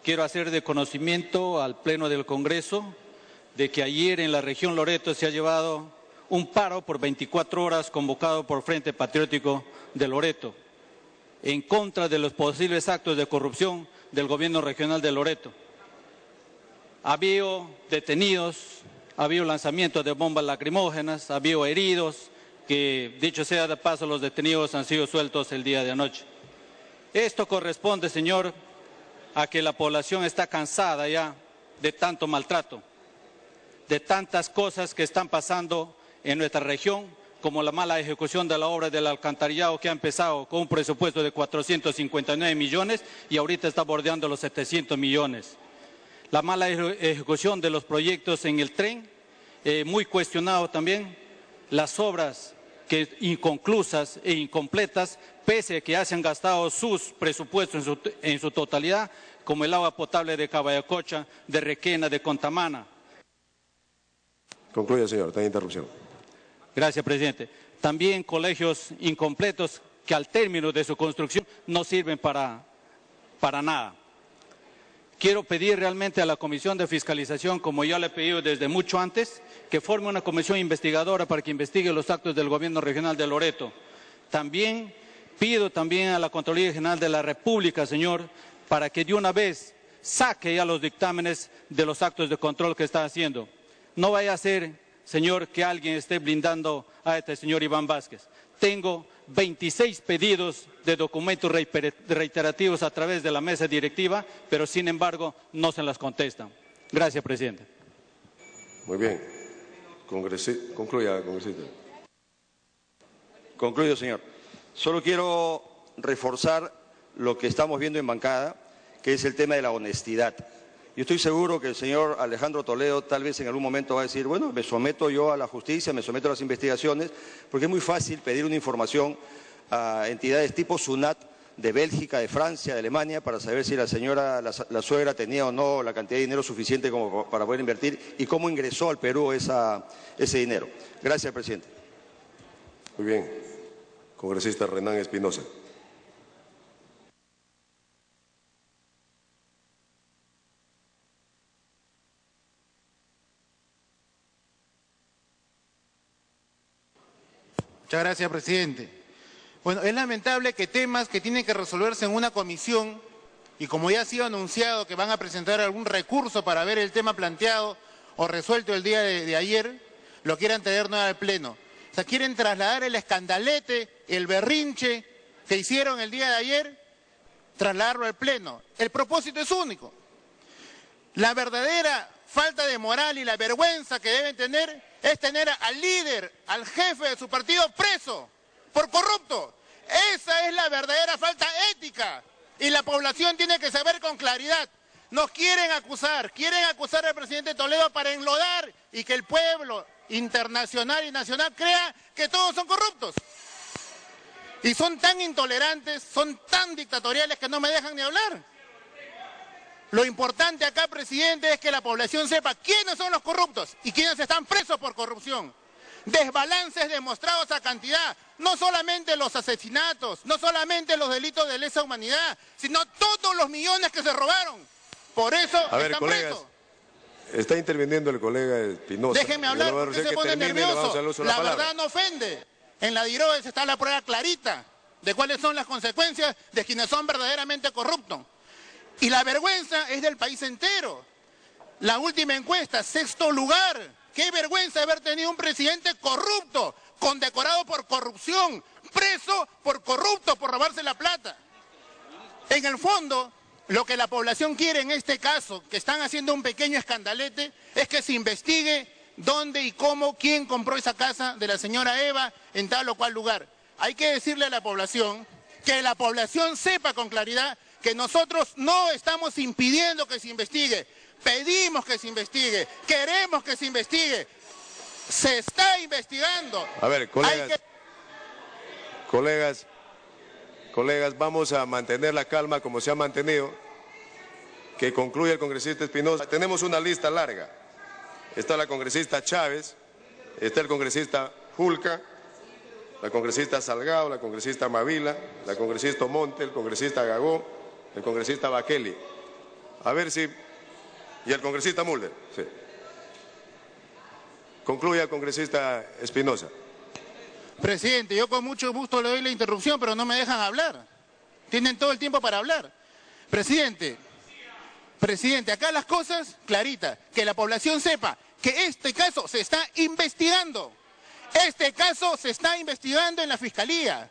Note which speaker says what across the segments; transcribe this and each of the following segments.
Speaker 1: quiero hacer de conocimiento al Pleno del Congreso de que ayer en la región Loreto se ha llevado un paro por 24 horas convocado por Frente Patriótico de Loreto en contra de los posibles actos de corrupción del gobierno regional de Loreto. Ha habido detenidos, ha habido lanzamientos de bombas lacrimógenas, ha habido heridos, que dicho sea de paso los detenidos han sido sueltos el día de anoche. Esto corresponde, señor, a que la población está cansada ya de tanto maltrato, de tantas cosas que están pasando en nuestra región, como la mala ejecución de la obra del alcantarillado que ha empezado con un presupuesto de 459 millones y ahorita está bordeando los 700 millones. La mala ejecución de los proyectos en el tren, muy cuestionado también, las obras que inconclusas e incompletas, pese a que hayan gastado sus presupuestos en su totalidad, como el agua potable de Cabayacocha, de Requena, de Contamana.
Speaker 2: Concluye, señor, está en interrupción.
Speaker 1: Gracias, presidente. También colegios incompletos que al término de su construcción no sirven para nada. Quiero pedir realmente a la Comisión de Fiscalización, como ya le he pedido desde mucho antes, que forme una comisión investigadora para que investigue los actos del Gobierno Regional de Loreto. También pido a la Contraloría General de la República, señor, para que de una vez saque ya los dictámenes de los actos de control que está haciendo. No vaya a ser, señor, que alguien esté blindando a este señor Iván Vázquez. Tengo 26 pedidos de documentos reiterativos a través de la mesa directiva, pero sin embargo no se las contestan. Gracias, presidente.
Speaker 2: Muy bien. Concluya, congresista.
Speaker 3: Concluyo, señor. Solo quiero reforzar lo que estamos viendo en bancada, que es el tema de la honestidad. Yo estoy seguro que el señor Alejandro Toledo tal vez en algún momento va a decir, bueno, me someto yo a la justicia, me someto a las investigaciones, porque es muy fácil pedir una información a entidades tipo SUNAT de Bélgica, de Francia, de Alemania, para saber si la señora, la suegra tenía o no la cantidad de dinero suficiente como para poder invertir y cómo ingresó al Perú ese dinero. Gracias, presidente.
Speaker 2: Muy bien. Congresista Renan Espinosa.
Speaker 4: Muchas gracias, presidente. Bueno, es lamentable que temas que tienen que resolverse en una comisión, y como ya ha sido anunciado que van a presentar algún recurso para ver el tema planteado o resuelto el día de ayer, lo quieran traer nueva al Pleno. O sea, quieren trasladar el escandalete, el berrinche que hicieron el día de ayer, trasladarlo al Pleno. El propósito es único. La verdadera falta de moral y la vergüenza que deben tener es tener al líder, al jefe de su partido preso por corrupto. Esa es la verdadera falta ética y la población tiene que saber con claridad. Nos quieren acusar al presidente Toledo para enlodar y que el pueblo internacional y nacional crea que todos son corruptos. Y son tan intolerantes, son tan dictatoriales que no me dejan ni hablar. Lo importante acá, presidente, es que la población sepa quiénes son los corruptos y quiénes están presos por corrupción. Desbalances demostrados a cantidad, no solamente los asesinatos, no solamente los delitos de lesa humanidad, sino todos los millones que se robaron. Por eso están presos.
Speaker 2: Está interviniendo el colega Espinosa.
Speaker 4: Déjenme hablar porque se pone nervioso. La verdad no ofende. En la DIROES está la prueba clarita de cuáles son las consecuencias de quienes son verdaderamente corruptos. Y la vergüenza es del país entero. La última encuesta, 6º lugar. Qué vergüenza haber tenido un presidente corrupto, condecorado por corrupción, preso por corrupto, por robarse la plata. En el fondo, lo que la población quiere en este caso, que están haciendo un pequeño escandalete, es que se investigue dónde y cómo, quién compró esa casa de la señora Eva en tal o cual lugar. Hay que decirle a la población, que la población sepa con claridad que nosotros no estamos impidiendo que se investigue, pedimos que se investigue, queremos que se investigue, se está investigando.
Speaker 2: A ver, colegas, vamos a mantener la calma como se ha mantenido. Que concluya el congresista Espinosa. Tenemos una lista larga. Está la congresista Chávez, está el congresista Julca, la congresista Salgado, la congresista Mavila, la congresista Monte, el congresista Gagó, el congresista Bakeli. A ver si... Y el congresista Mulder. Sí. Concluya, congresista Espinosa.
Speaker 4: Presidente, yo con mucho gusto le doy la interrupción, pero no me dejan hablar. Tienen todo el tiempo para hablar. Presidente, acá las cosas claritas, que la población sepa que este caso se está investigando. Este caso se está investigando en la Fiscalía.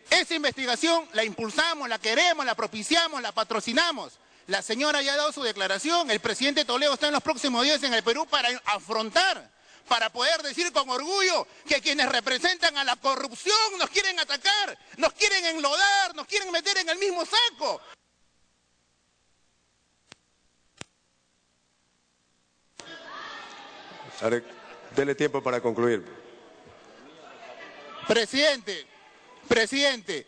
Speaker 4: Esa investigación la impulsamos, la queremos, la propiciamos, la patrocinamos. La señora ya ha dado su declaración, el presidente Toledo está en los próximos días en el Perú para afrontar, para poder decir con orgullo que quienes representan a la corrupción nos quieren atacar, nos quieren enlodar, nos quieren meter en el mismo saco.
Speaker 2: Dele tiempo para concluir.
Speaker 4: Presidente,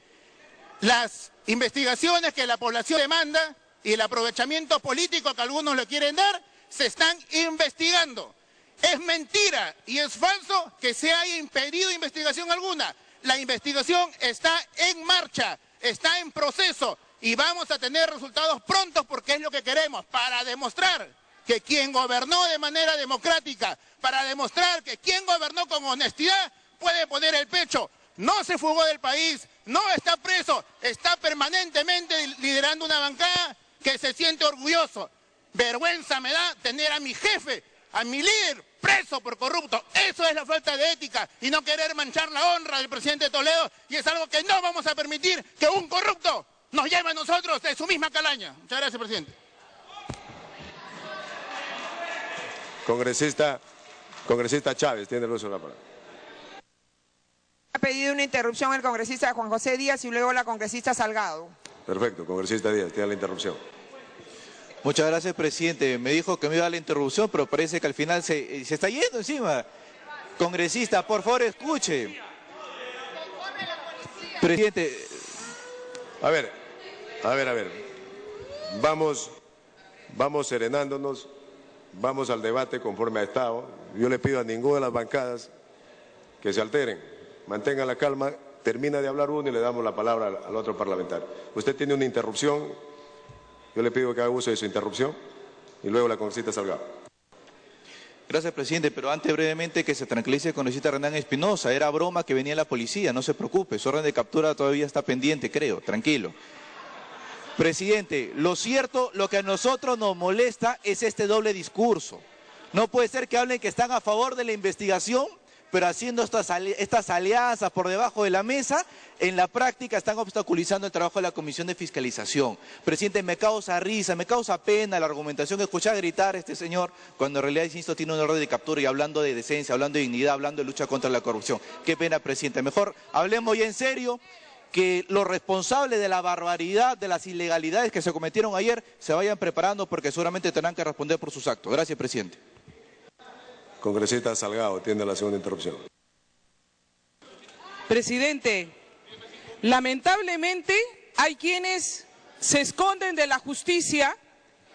Speaker 4: las investigaciones que la población demanda y el aprovechamiento político que algunos le quieren dar, se están investigando. Es mentira y es falso que se haya impedido investigación alguna. La investigación está en marcha, está en proceso y vamos a tener resultados prontos porque es lo que queremos, para demostrar que quien gobernó de manera democrática, para demostrar que quien gobernó con honestidad puede poner el pecho. No se fugó del país, no está preso, está permanentemente liderando una bancada que se siente orgulloso. Vergüenza me da tener a mi jefe, a mi líder, preso por corrupto. Eso es la falta de ética y no querer manchar la honra del presidente Toledo, y es algo que no vamos a permitir que un corrupto nos lleve a nosotros de su misma calaña. Muchas gracias, presidente.
Speaker 2: Congresista Chávez, tiene el uso de la palabra.
Speaker 5: Ha pedido una interrupción el congresista Juan José Díaz y luego la congresista Salgado.
Speaker 2: Perfecto, congresista Díaz, tiene la interrupción.
Speaker 6: Muchas gracias, presidente. Me dijo que me iba a dar la interrupción, pero parece que al final se está yendo encima. Congresista, por favor, escuche. Presidente.
Speaker 2: A ver. Vamos serenándonos, vamos al debate conforme ha estado. Yo le pido a ninguna de las bancadas que se alteren, mantengan la calma, termina de hablar uno y le damos la palabra al otro parlamentario. Usted tiene una interrupción, yo le pido que haga uso de su interrupción y luego la congresista Salgado.
Speaker 6: Gracias, presidente, pero antes brevemente que se tranquilice el congresista Renan Espinosa. Era broma que venía la policía, no se preocupe, su orden de captura todavía está pendiente, creo, tranquilo. Presidente, lo cierto, lo que a nosotros nos molesta es este doble discurso. No puede ser que hablen que están a favor de la investigación, pero haciendo estas alianzas por debajo de la mesa, en la práctica están obstaculizando el trabajo de la Comisión de Fiscalización. Presidente, me causa risa, me causa pena la argumentación que escuché gritar a este señor, cuando en realidad, insisto, tiene un orden de captura y hablando de decencia, hablando de dignidad, hablando de lucha contra la corrupción. Qué pena, presidente. Mejor hablemos ya en serio, que los responsables de la barbaridad, de las ilegalidades que se cometieron ayer, se vayan preparando porque seguramente tendrán que responder por sus actos. Gracias, presidente.
Speaker 2: Congresista Salgado, tiene la segunda interrupción.
Speaker 7: Presidente, lamentablemente hay quienes se esconden de la justicia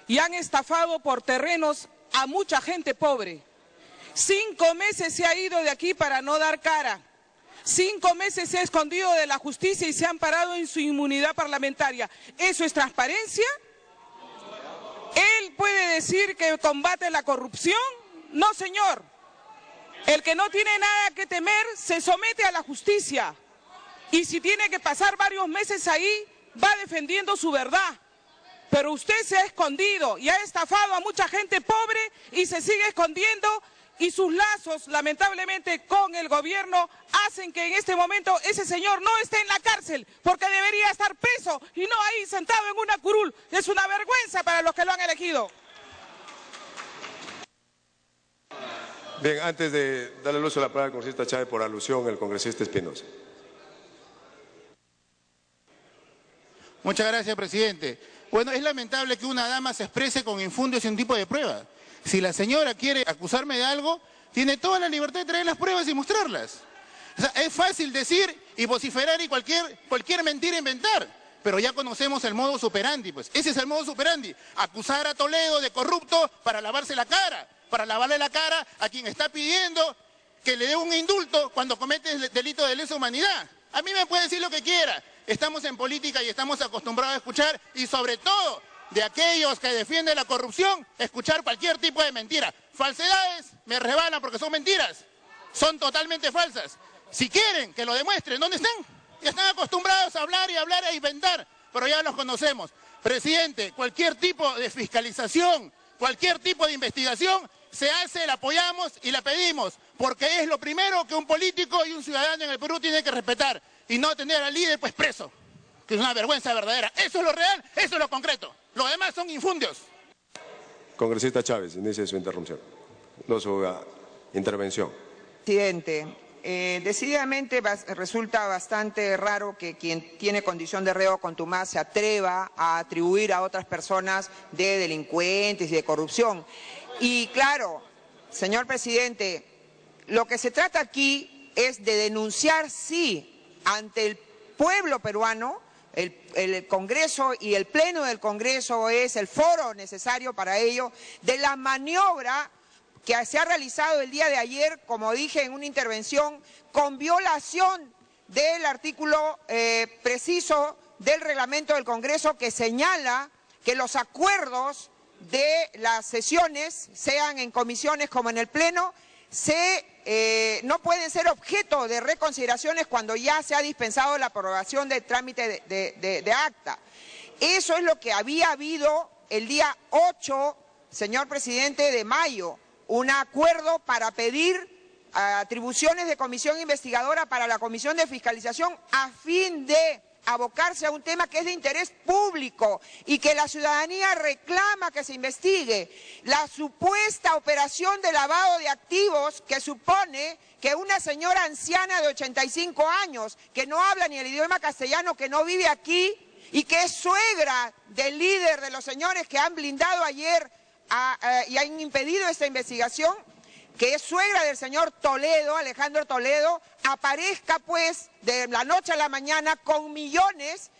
Speaker 7: y han estafado por terrenos a mucha gente pobre. 5 meses se ha ido de aquí para no dar cara. 5 meses se ha escondido de la justicia y se han parado en su inmunidad parlamentaria. ¿Eso es transparencia? ¿Él puede decir que combate la corrupción? No, señor. El que no tiene nada que temer se somete a la justicia. Y si tiene que pasar varios meses ahí, va defendiendo su verdad. Pero usted se ha escondido y ha estafado a mucha gente pobre y se sigue escondiendo. Y sus lazos, lamentablemente, con el gobierno hacen que en este momento ese señor no esté en la cárcel, porque debería estar preso y no ahí sentado en una curul. Es una vergüenza para los que lo han elegido.
Speaker 2: Bien, antes de darle el uso de la palabra al congresista Chávez, por alusión, el congresista Espinosa.
Speaker 4: Muchas gracias, presidente. Bueno, es lamentable que una dama se exprese con infundio sin tipo de prueba. Si la señora quiere acusarme de algo, tiene toda la libertad de traer las pruebas y mostrarlas. O sea, es fácil decir y vociferar y cualquier mentira inventar, pero ya conocemos el modus operandi, pues. Ese es el modus operandi, acusar a Toledo de corrupto para lavarse la cara, para lavarle la cara a quien está pidiendo que le dé un indulto cuando comete el delito de lesa humanidad. A mí me puede decir lo que quiera, estamos en política y estamos acostumbrados a escuchar y sobre todo de aquellos que defienden la corrupción escuchar cualquier tipo de mentira. Falsedades me resbalan porque son mentiras, son totalmente falsas. Si quieren que lo demuestren, ¿dónde están? Ya están acostumbrados a hablar e inventar, pero ya los conocemos. Presidente, cualquier tipo de fiscalización, cualquier tipo de investigación se hace, la apoyamos y la pedimos, porque es lo primero que un político y un ciudadano en el Perú tiene que respetar, y no tener al líder pues preso, que es una vergüenza verdadera. Eso es lo real, eso es lo concreto. Lo demás son infundios.
Speaker 2: Congresista Chávez, inicie su interrupción, no su intervención.
Speaker 5: Presidente, decididamente resulta bastante raro que quien tiene condición de reo contumaz se atreva a atribuir a otras personas de delincuentes y de corrupción. Y claro, señor presidente, lo que se trata aquí es de denunciar, sí, ante el pueblo peruano. El Congreso y el Pleno del Congreso es el foro necesario para ello, de la maniobra que se ha realizado el día de ayer, como dije en una intervención, con violación del artículo preciso del reglamento del Congreso, que señala que los acuerdos de las sesiones, sean en comisiones como en el Pleno, no pueden ser objeto de reconsideraciones cuando ya se ha dispensado la aprobación del trámite de acta. Eso es lo que había habido el día 8, señor presidente, de mayo, un acuerdo para pedir atribuciones de comisión investigadora para la comisión de fiscalización a fin de abocarse a un tema que es de interés público y que la ciudadanía reclama que se investigue, la supuesta operación de lavado de activos que supone que una señora anciana de 85 años, que no habla ni el idioma castellano, que no vive aquí y que es suegra del líder de los señores que han blindado ayer y han impedido esta investigación, que es suegra del señor Toledo, Alejandro Toledo, aparezca pues de la noche a la mañana con millones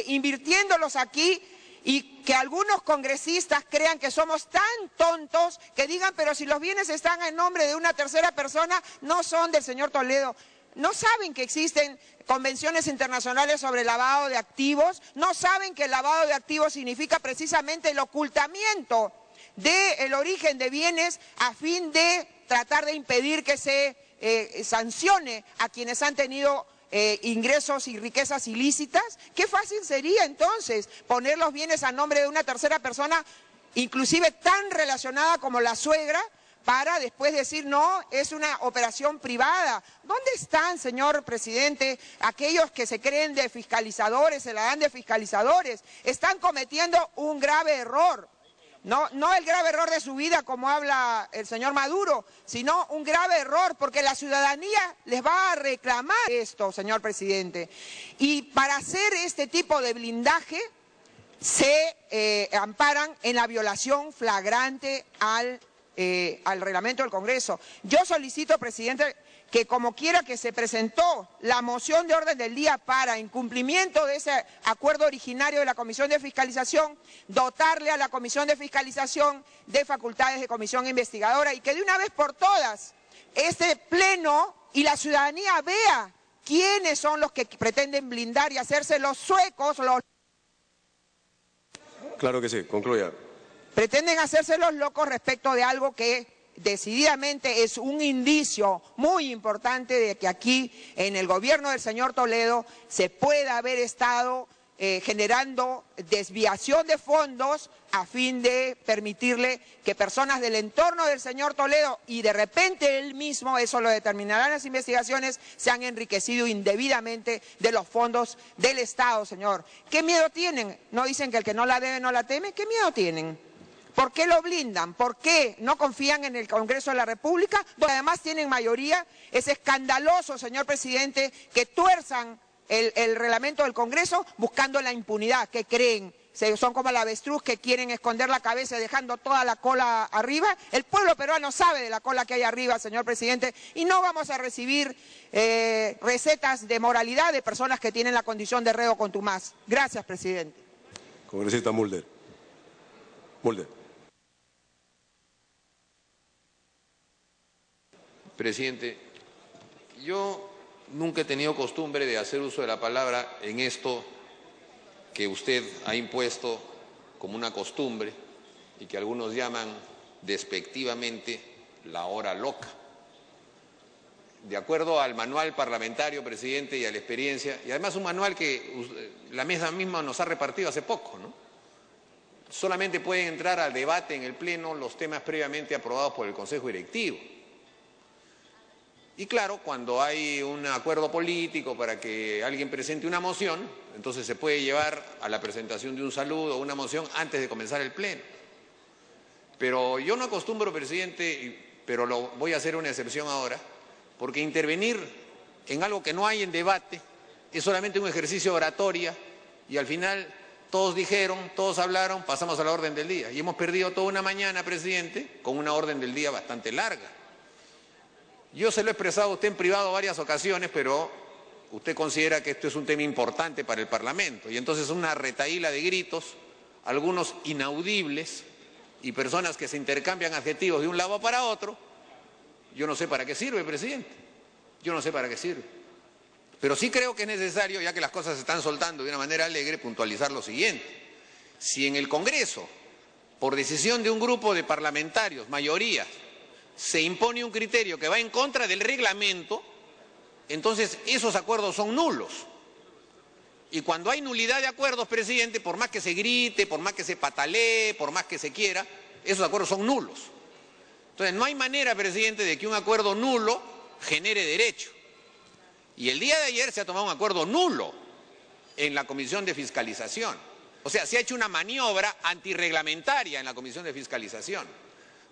Speaker 5: invirtiéndolos aquí, y que algunos congresistas crean que somos tan tontos que digan, pero si los bienes están en nombre de una tercera persona, no son del señor Toledo. ¿No saben que existen convenciones internacionales sobre lavado de activos? ¿No saben que el lavado de activos significa precisamente el ocultamiento del origen de bienes a fin de tratar de impedir que se sancione a quienes han tenido ingresos y riquezas ilícitas? Qué fácil sería entonces poner los bienes a nombre de una tercera persona, inclusive tan relacionada como la suegra, para después decir, no, es una operación privada. ¿Dónde están, señor presidente, aquellos que se creen de fiscalizadores, se la dan de fiscalizadores? Están cometiendo un grave error. No el grave error de su vida, como habla el señor Maduro, sino un grave error, porque la ciudadanía les va a reclamar esto, señor presidente. Y para hacer este tipo de blindaje, se amparan en la violación flagrante al reglamento del Congreso. Yo solicito, presidente, que como quiera que se presentó la moción de orden del día para incumplimiento de ese acuerdo originario de la Comisión de Fiscalización, dotarle a la Comisión de Fiscalización de facultades de comisión investigadora, y que de una vez por todas este Pleno y la ciudadanía vea quiénes son los que pretenden blindar y hacerse los suecos,
Speaker 2: Claro que sí, concluya.
Speaker 5: Pretenden hacerse los locos respecto de algo que decididamente es un indicio muy importante de que aquí en el gobierno del señor Toledo se pueda haber estado generando desviación de fondos a fin de permitirle que personas del entorno del señor Toledo, y de repente él mismo, eso lo determinarán las investigaciones, se han enriquecido indebidamente de los fondos del Estado, señor. ¿Qué miedo tienen? ¿No dicen que el que no la debe no la teme? ¿Qué miedo tienen? ¿Por qué lo blindan? ¿Por qué no confían en el Congreso de la República, donde además tienen mayoría? Es escandaloso, señor presidente, que tuerzan el reglamento del Congreso buscando la impunidad. ¿Qué creen? Son como el avestruz que quieren esconder la cabeza dejando toda la cola arriba. El pueblo peruano sabe de la cola que hay arriba, señor presidente, y no vamos a recibir recetas de moralidad de personas que tienen la condición de reo contumaz. Gracias, presidente.
Speaker 2: Congresista Mulder.
Speaker 8: Presidente, yo nunca he tenido costumbre de hacer uso de la palabra en esto que usted ha impuesto como una costumbre y que algunos llaman despectivamente la hora loca. De acuerdo al manual parlamentario, presidente, y a la experiencia, y además un manual que la mesa misma nos ha repartido hace poco, ¿no? Solamente pueden entrar al debate en el Pleno los temas previamente aprobados por el Consejo Directivo. Y claro, cuando hay un acuerdo político para que alguien presente una moción, entonces se puede llevar a la presentación de un saludo o una moción antes de comenzar el Pleno. Pero yo no acostumbro, presidente, pero voy a hacer una excepción ahora, porque intervenir en algo que no hay en debate es solamente un ejercicio de oratoria y al final todos dijeron, todos hablaron, pasamos a la orden del día. Y hemos perdido toda una mañana, presidente, con una orden del día bastante larga. Yo se lo he expresado a usted en privado varias ocasiones, pero usted considera que esto es un tema importante para el Parlamento. Y entonces una retahíla de gritos, algunos inaudibles y personas que se intercambian adjetivos de un lado para otro. Yo no sé para qué sirve, presidente. Yo no sé para qué sirve. Pero sí creo que es necesario, ya que las cosas se están soltando de una manera alegre, puntualizar lo siguiente. Si en el Congreso, por decisión de un grupo de parlamentarios, mayorías, se impone un criterio que va en contra del reglamento, entonces esos acuerdos son nulos. Y cuando hay nulidad de acuerdos, presidente, por más que se grite, por más que se patalee, por más que se quiera, esos acuerdos son nulos. Entonces no hay manera, presidente, de que un acuerdo nulo genere derecho. Y el día de ayer se ha tomado un acuerdo nulo en la Comisión de Fiscalización. O sea, se ha hecho una maniobra antirreglamentaria en la Comisión de Fiscalización.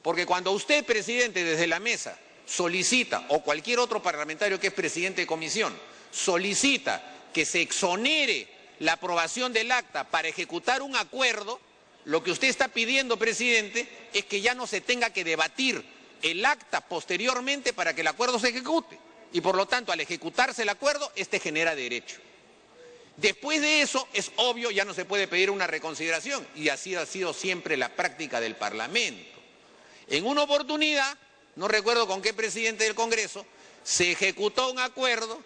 Speaker 8: Porque cuando usted, presidente, desde la mesa solicita, o cualquier otro parlamentario que es presidente de comisión, solicita que se exonere la aprobación del acta para ejecutar un acuerdo, lo que usted está pidiendo, presidente, es que ya no se tenga que debatir el acta posteriormente para que el acuerdo se ejecute. Y por lo tanto, al ejecutarse el acuerdo, este genera derecho. Después de eso, es obvio, ya no se puede pedir una reconsideración, y así ha sido siempre la práctica del Parlamento. En una oportunidad, no recuerdo con qué presidente del Congreso, se ejecutó un acuerdo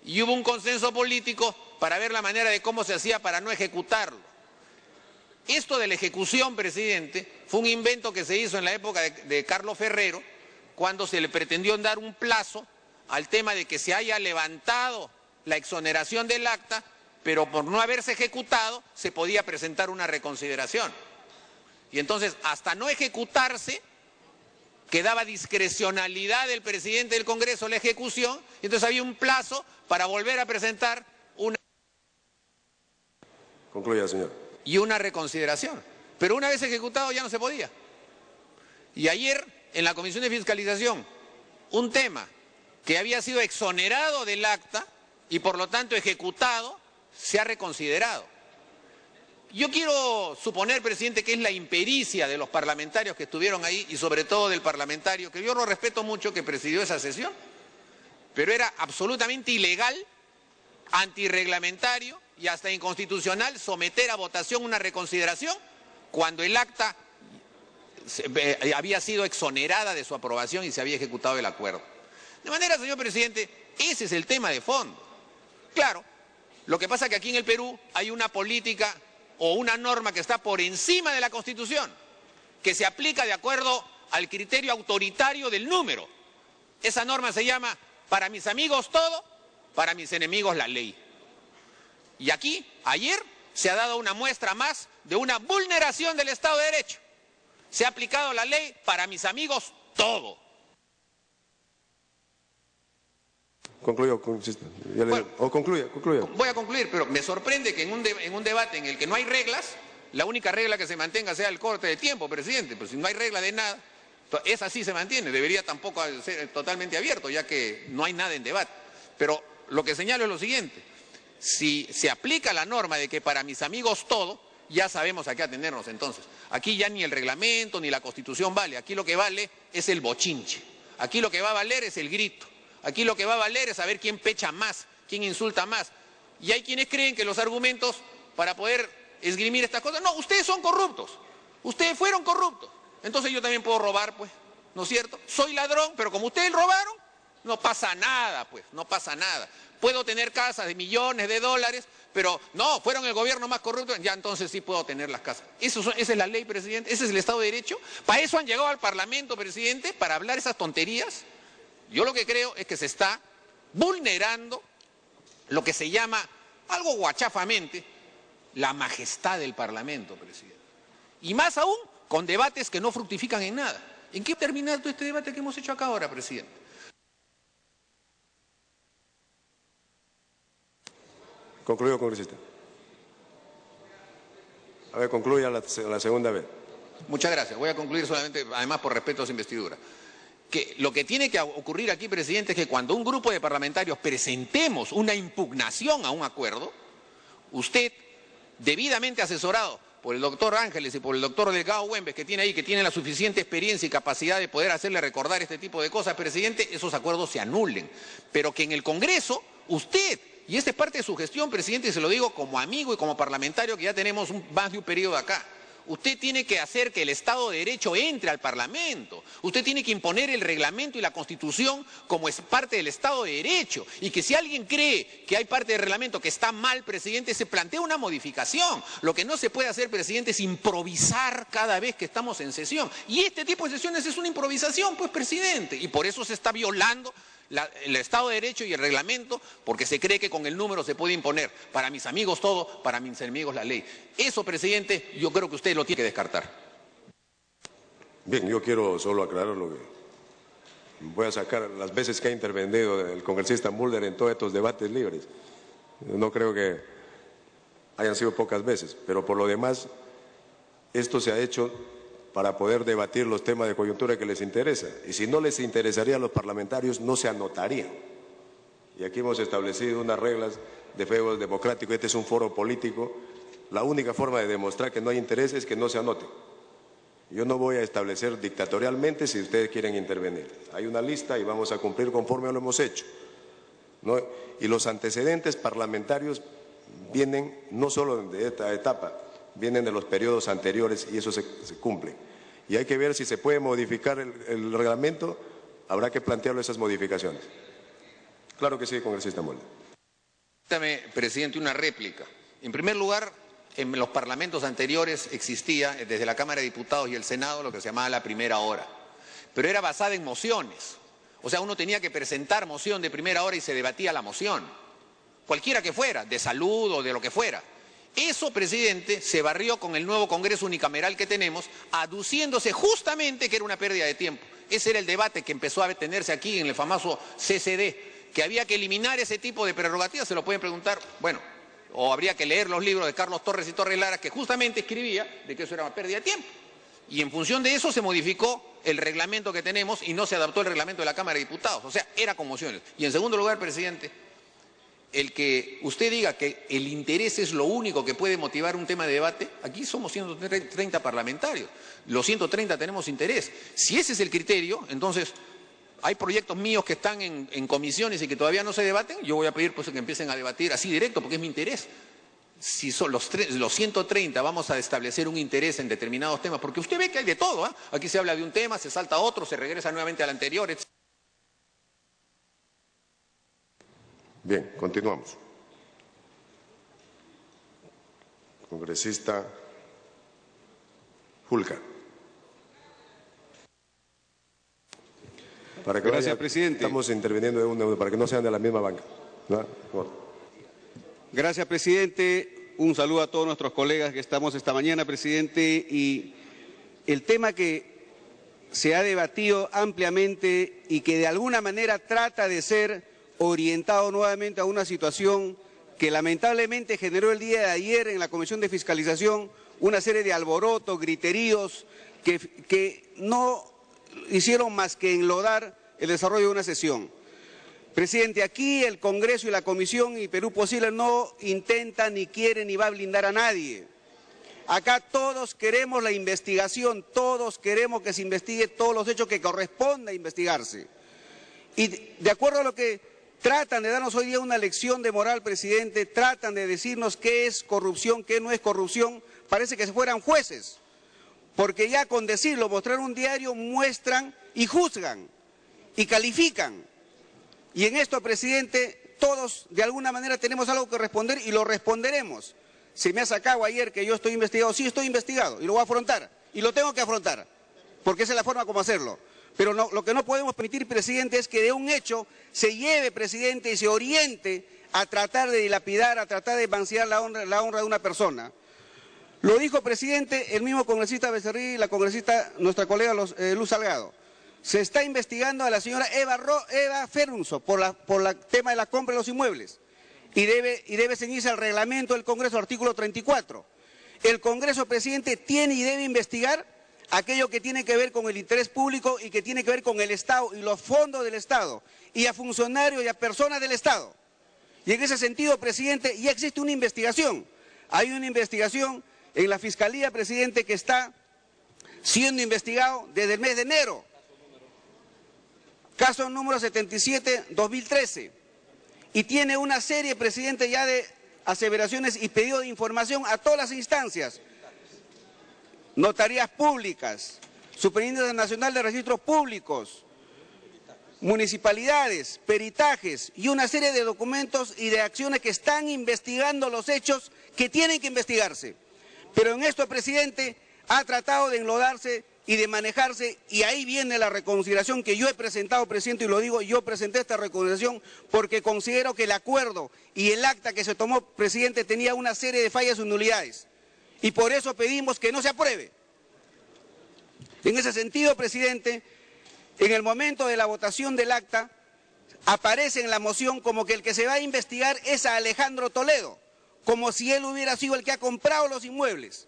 Speaker 8: y hubo un consenso político para ver la manera de cómo se hacía para no ejecutarlo. Esto de la ejecución, presidente, fue un invento que se hizo en la época de Carlos Ferrero, cuando se le pretendió dar un plazo al tema de que se haya levantado la exoneración del acta, pero por no haberse ejecutado se podía presentar una reconsideración. Y entonces, hasta no ejecutarse, quedaba discrecionalidad del presidente del Congreso la ejecución, y entonces había un plazo para volver a presentar una...
Speaker 2: Concluya, señor.
Speaker 8: Y una reconsideración. Pero una vez ejecutado ya no se podía. Y ayer, en la Comisión de Fiscalización, un tema que había sido exonerado del acta y por lo tanto ejecutado, se ha reconsiderado. Yo quiero suponer, presidente, que es la impericia de los parlamentarios que estuvieron ahí y sobre todo del parlamentario, que yo lo respeto mucho, que presidió esa sesión, pero era absolutamente ilegal, antirreglamentario y hasta inconstitucional someter a votación una reconsideración cuando el acta había sido exonerada de su aprobación y se había ejecutado el acuerdo. De manera, señor presidente, ese es el tema de fondo. Claro, lo que pasa es que aquí en el Perú hay una política o una norma que está por encima de la Constitución, que se aplica de acuerdo al criterio autoritario del número. Esa norma se llama, para mis amigos todo, para mis enemigos la ley. Y aquí, ayer, se ha dado una muestra más de una vulneración del Estado de Derecho. Se ha aplicado la ley para mis amigos todo.
Speaker 2: Concluya,
Speaker 8: bueno,
Speaker 2: o concluya.
Speaker 8: Voy a concluir, pero me sorprende que en un debate en el que no hay reglas, la única regla que se mantenga sea el corte de tiempo, presidente. Pues si no hay regla de nada, esa sí se mantiene. Debería tampoco ser totalmente abierto, ya que no hay nada en debate. Pero lo que señalo es lo siguiente. Si se aplica la norma de que para mis amigos todo, ya sabemos a qué atenernos entonces. Aquí ya ni el reglamento ni la Constitución vale. Aquí lo que vale es el bochinche. Aquí lo que va a valer es el grito. Aquí lo que va a valer es saber quién pecha más, quién insulta más. Y hay quienes creen que los argumentos para poder esgrimir estas cosas... No, ustedes son corruptos. Ustedes fueron corruptos. Entonces yo también puedo robar, pues, ¿no es cierto? Soy ladrón, pero como ustedes robaron, no pasa nada, pues, no pasa nada. puedo tener casas de millones de dólares, pero no, fueron el gobierno más corrupto, ya entonces sí puedo tener las casas. Esa es la ley, presidente, ese es el Estado de Derecho. ¿Para eso han llegado al Parlamento, presidente? ¿Para hablar esas tonterías? Yo lo que creo es que se está vulnerando lo que se llama, algo guachafamente, la majestad del Parlamento, presidente. Y más aún, con debates que no fructifican en nada. ¿En qué termina todo este debate que hemos hecho acá ahora, presidente?
Speaker 2: Concluido, congresista. A ver, concluya la segunda vez.
Speaker 8: Muchas gracias. Voy a concluir solamente, además por respeto a su investidura. Que lo que tiene que ocurrir aquí, presidente, es que cuando un grupo de parlamentarios presentemos una impugnación a un acuerdo, usted, debidamente asesorado por el doctor Ángeles y por el doctor Delgado Güembes, que tiene la suficiente experiencia y capacidad de poder hacerle recordar este tipo de cosas, presidente, esos acuerdos se anulen. Pero que en el Congreso, usted, y esta es parte de su gestión, presidente, y se lo digo como amigo y como parlamentario que ya tenemos más de un periodo acá, usted tiene que hacer que el Estado de Derecho entre al Parlamento. Usted tiene que imponer el reglamento y la Constitución como es parte del Estado de Derecho. Y que si alguien cree que hay parte del reglamento que está mal, presidente, se plantea una modificación. Lo que no se puede hacer, presidente, es improvisar cada vez que estamos en sesión. Y este tipo de sesiones es una improvisación, pues, presidente. Y por eso se está violando el Estado de Derecho y el reglamento, porque se cree que con el número se puede imponer para mis amigos todo, para mis enemigos la ley. Eso, presidente, yo creo que usted lo tiene que descartar.
Speaker 2: Bien, yo quiero solo aclarar lo que voy a sacar las veces que ha intervenido el congresista Mulder en todos estos debates libres. No creo que hayan sido pocas veces, pero por lo demás, esto se ha hecho para poder debatir los temas de coyuntura que les interesa. Y si no les interesaría a los parlamentarios, no se anotarían. Y aquí hemos establecido unas reglas de juego democrático. Este es un foro político. La única forma de demostrar que no hay interés es que no se anote. Yo no voy a establecer dictatorialmente si ustedes quieren intervenir. Hay una lista y vamos a cumplir conforme lo hemos hecho, ¿no? Y los antecedentes parlamentarios vienen no solo de esta etapa, vienen de los periodos anteriores y eso se cumple. Y hay que ver si se puede modificar el reglamento, habrá que plantearlo esas modificaciones. Claro que sí, congresista Molina.
Speaker 8: Permítame, presidente, una réplica. En primer lugar, en los parlamentos anteriores existía, desde la Cámara de Diputados y el Senado, lo que se llamaba la primera hora. Pero era basada en mociones. O sea, uno tenía que presentar moción de primera hora y se debatía la moción. Cualquiera que fuera, de salud o de lo que fuera. Eso, presidente, se barrió con el nuevo Congreso unicameral que tenemos, aduciéndose justamente que era una pérdida de tiempo. Ese era el debate que empezó a tenerse aquí en el famoso CCD, que había que eliminar ese tipo de prerrogativas, se lo pueden preguntar, bueno, o habría que leer los libros de Carlos Torres y Torres Lara, que justamente escribía de que eso era una pérdida de tiempo. Y en función de eso se modificó el reglamento que tenemos y no se adaptó el reglamento de la Cámara de Diputados. O sea, era con mociones. Y en segundo lugar, presidente, el que usted diga que el interés es lo único que puede motivar un tema de debate, aquí somos 130 parlamentarios, los 130 tenemos interés. Si ese es el criterio, entonces hay proyectos míos que están en comisiones y que todavía no se debaten, yo voy a pedir pues, que empiecen a debatir así directo, porque es mi interés. Si son los 130 vamos a establecer un interés en determinados temas, porque usted ve que hay de todo, ¿eh? Aquí se habla de un tema, se salta a otro, se regresa nuevamente al anterior, etc.
Speaker 2: Bien, continuamos. Congresista Julca.
Speaker 9: Gracias, presidente.
Speaker 2: Estamos interviniendo de uno para que no sean de la misma banca, ¿no?
Speaker 9: Gracias, presidente. Un saludo a todos nuestros colegas que estamos esta mañana, presidente. Y el tema que se ha debatido ampliamente y que de alguna manera trata de ser orientado nuevamente a una situación que lamentablemente generó el día de ayer en la Comisión de Fiscalización una serie de alborotos, griteríos que no hicieron más que enlodar el desarrollo de una sesión. Presidente, aquí el Congreso y la Comisión y Perú Posible no intentan, ni quieren, ni va a blindar a nadie. Acá todos queremos la investigación, todos queremos que se investigue todos los hechos que corresponda investigarse. Y de acuerdo a lo que tratan de darnos hoy día una lección de moral, presidente, tratan de decirnos qué es corrupción, qué no es corrupción, parece que se fueran jueces, porque ya con decirlo, mostrar un diario, muestran y juzgan y califican. Y en esto, presidente, todos de alguna manera tenemos algo que responder y lo responderemos. Se me ha sacado ayer que yo estoy investigado, sí estoy investigado y lo voy a afrontar y lo tengo que afrontar, porque esa es la forma como hacerlo. Pero no, lo que no podemos permitir, presidente, es que de un hecho se lleve, presidente, y se oriente a tratar de dilapidar, a tratar de mancillar la honra de una persona. Lo dijo, presidente, el mismo congresista Becerril y la congresista, nuestra colega Luz Salgado. Se está investigando a la señora Eva Ferrunzo por el tema de la compra de los inmuebles y debe ceñirse al reglamento del Congreso, artículo 34. El Congreso, presidente, tiene y debe investigar aquello que tiene que ver con el interés público y que tiene que ver con el Estado y los fondos del Estado y a funcionarios y a personas del Estado. Y en ese sentido, presidente, ya existe una investigación. Hay una investigación en la Fiscalía, presidente, que está siendo investigado desde el mes de enero. Caso número 77-2013. Y tiene una serie, presidente, ya de aseveraciones y pedidos de información a todas las instancias. Notarías públicas, Superintendencia Nacional de Registros Públicos, municipalidades, peritajes y una serie de documentos y de acciones que están investigando los hechos que tienen que investigarse. Pero en esto, presidente, ha tratado de enlodarse y de manejarse, y ahí viene la reconsideración que yo he presentado, presidente, y lo digo, yo presenté esta reconsideración porque considero que el acuerdo y el acta que se tomó, presidente, tenía una serie de fallas y nulidades. Y por eso pedimos que no se apruebe. En ese sentido, presidente, en el momento de la votación del acta, aparece en la moción como que el que se va a investigar es a Alejandro Toledo, como si él hubiera sido el que ha comprado los inmuebles.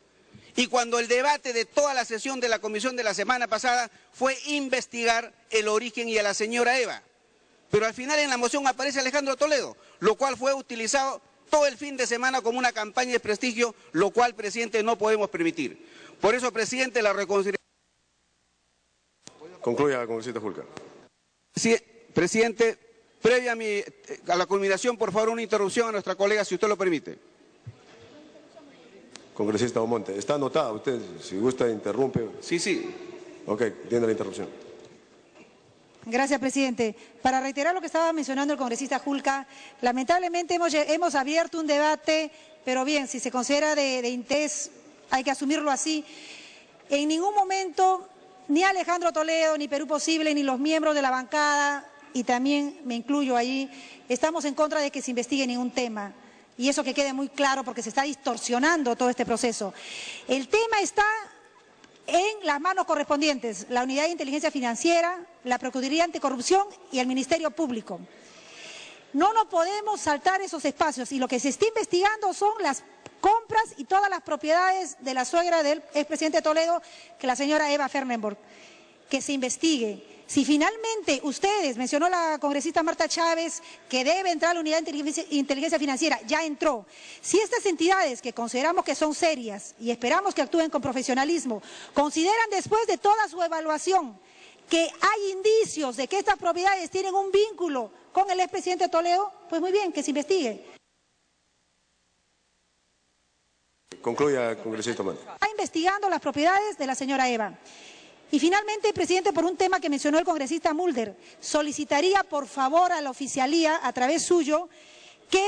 Speaker 9: Y cuando el debate de toda la sesión de la comisión de la semana pasada fue investigar el origen y a la señora Eva. Pero al final en la moción aparece Alejandro Toledo, lo cual fue utilizado todo el fin de semana como una campaña de prestigio, lo cual, presidente, no podemos permitir. Por eso, presidente, la reconsideración...
Speaker 2: Concluya, congresista Julca.
Speaker 9: Presidente, previa a la culminación, por favor, una interrupción a nuestra colega, si usted lo permite.
Speaker 2: Congresista Omonte, está anotada usted, si gusta interrumpe.
Speaker 9: Sí.
Speaker 2: Ok, tiene la interrupción.
Speaker 10: Gracias, presidente. Para reiterar lo que estaba mencionando el congresista Julca, lamentablemente hemos abierto un debate, pero bien, si se considera de interés, hay que asumirlo así. En ningún momento, ni Alejandro Toledo, ni Perú Posible, ni los miembros de la bancada, y también me incluyo allí, estamos en contra de que se investigue ningún tema. Y eso que quede muy claro porque se está distorsionando todo este proceso. El tema está en las manos correspondientes, la Unidad de Inteligencia Financiera, la Procuraduría Anticorrupción y el Ministerio Público. No nos podemos saltar esos espacios y lo que se está investigando son las compras y todas las propiedades de la suegra del expresidente Toledo, que la señora Eva Fernenborg, que se investigue. Si finalmente ustedes, mencionó la congresista Marta Chávez, que debe entrar a la Unidad de Inteligencia Financiera, ya entró. Si estas entidades, que consideramos que son serias y esperamos que actúen con profesionalismo, consideran después de toda su evaluación que hay indicios de que estas propiedades tienen un vínculo con el expresidente Toledo, pues muy bien, que se investigue.
Speaker 2: Concluya, congresista Omonte.
Speaker 10: Está investigando las propiedades de la señora Eva. Y finalmente, presidente, por un tema que mencionó el congresista Mulder, solicitaría por favor a la oficialía, a través suyo, que